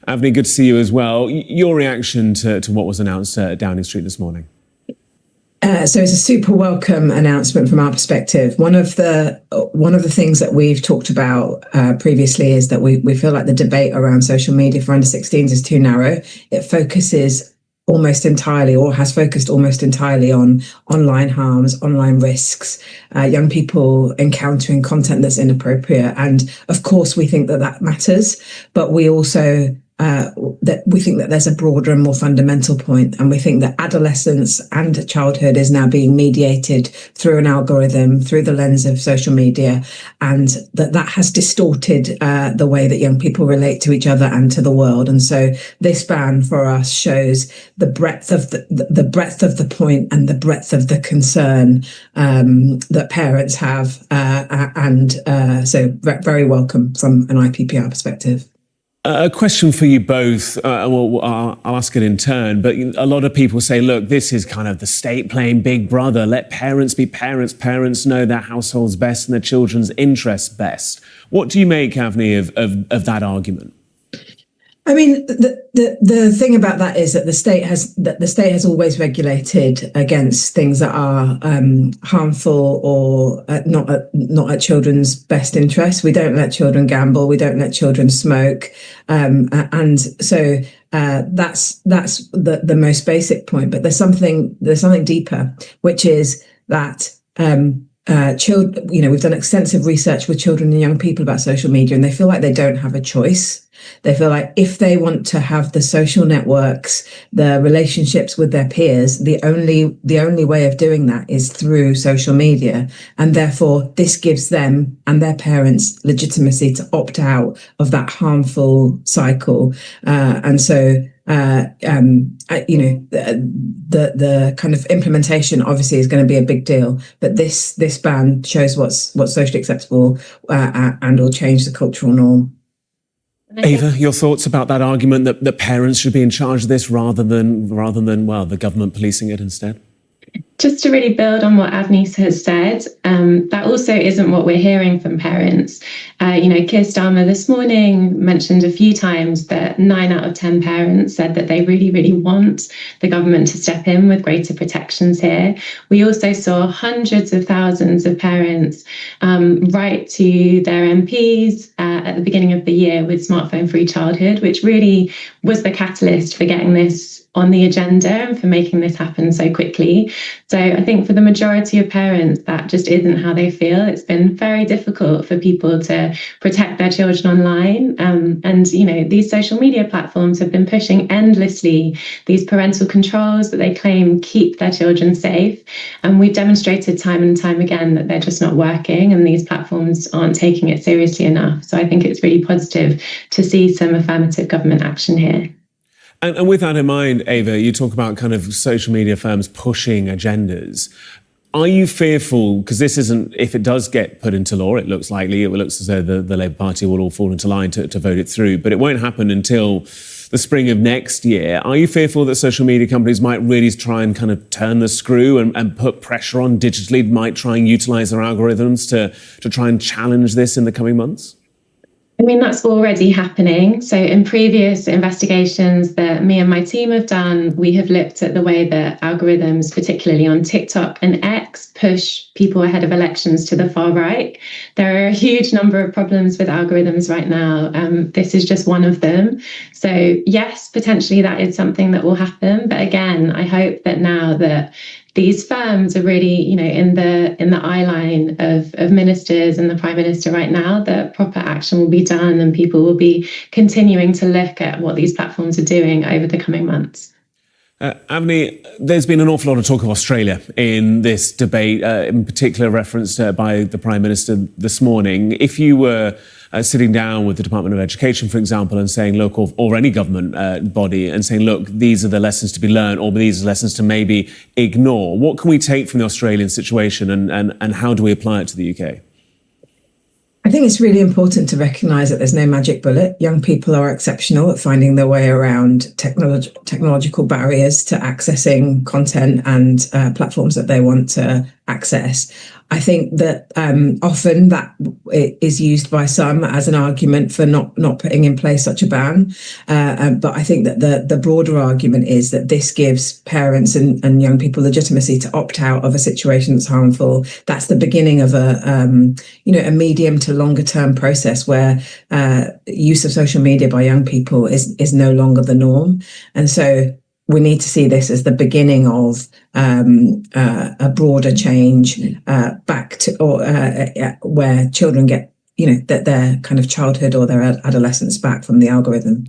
Avnee, good to see you as well. Your reaction to what was announced at Downing Street this morning? So it's a super welcome announcement from our perspective. One of the things that we've talked about previously is that we feel like the debate around social media for under-16s is too narrow. It focuses almost entirely, or has focused almost entirely, on online harms, online risks, young people encountering content that's inappropriate. And of course, we think that matters, but we also that we think that there's a broader and more fundamental point, and we think that adolescence and childhood is now being mediated through an algorithm, through the lens of social media, and that has distorted the way that young people relate to each other and to the world. And so this ban for us shows the breadth of the breadth of the point and the breadth of the concern that parents have, so very welcome from an IPPR perspective. A question for you both. I'll ask it in turn, but a lot of people say, look, this is kind of the state playing big brother. Let parents be parents. Parents know their households best and their children's interests best. What do you make, Avnee, of that argument? I mean, the thing about that is that the state has always regulated against things that are harmful or not at children's best interest. We don't let children gamble. We don't let children smoke, and so that's the most basic point. But there's something deeper, which is that. Children, we've done extensive research with children and young people about social media, and they feel like they don't have a choice. They feel like if they want to have the social networks, the relationships with their peers, the only way of doing that is through social media. And therefore, this gives them and their parents legitimacy to opt out of that harmful cycle. And so, the kind of implementation obviously is going to be a big deal, but this ban shows what's socially acceptable and will change the cultural norm. Ava, your thoughts about that argument that parents should be in charge of this rather than the government policing it instead? Just to really build on what Avnee has said, that also isn't what we're hearing from parents. Keir Starmer this morning mentioned a few times that 9 out of 10 parents said that they really, really want the government to step in with greater protections here. We also saw hundreds of thousands of parents write to their MPs at the beginning of the year with smartphone-free childhood, which really was the catalyst for getting this on the agenda and for making this happen so quickly. So I think for the majority of parents, that just isn't how they feel. It's been very difficult for people to protect their children online. These social media platforms have been pushing endlessly these parental controls that they claim keep their children safe. And we've demonstrated time and time again that they're just not working, and these platforms aren't taking it seriously enough. So I think it's really positive to see some affirmative government action here. And with that in mind, Ava, you talk about kind of social media firms pushing agendas. Are you fearful, because this isn't, if it does get put into law, it looks as though the Labour Party will all fall into line to vote it through, but it won't happen until the spring of next year. Are you fearful that social media companies might really try and kind of turn the screw and put pressure on digitally, might try and utilise their algorithms to try and challenge this in the coming months? I mean, that's already happening. So in previous investigations that me and my team have done, we have looked at the way that algorithms, particularly on TikTok and X, push people ahead of elections to the far right. There are a huge number of problems with algorithms right now. This is just one of them. So yes, potentially that is something that will happen. But again, I hope that now that these firms are really, in the eye line of ministers and the Prime Minister right now, that proper action will be done and people will be continuing to look at what these platforms are doing over the coming months. Avnee, there's been an awful lot of talk of Australia in this debate, in particular referenced by the Prime Minister this morning. If you were sitting down with the Department of Education, for example, and saying, look, or any government body, and saying, look, these are the lessons to be learned, or these are lessons to maybe ignore, what can we take from the Australian situation and how do we apply it to the UK? I think it's really important to recognise that there's no magic bullet. Young people are exceptional at finding their way around technological barriers to accessing content and platforms that they want to access. I think that often that is used by some as an argument for not putting in place such a ban. But I think that the broader argument is that this gives parents and young people legitimacy to opt out of a situation that's harmful. That's the beginning of a medium to longer term process where use of social media by young people is no longer the norm. And so we need to see this as the beginning of a broader change back to where children get, that their kind of childhood or their adolescence back from the algorithm.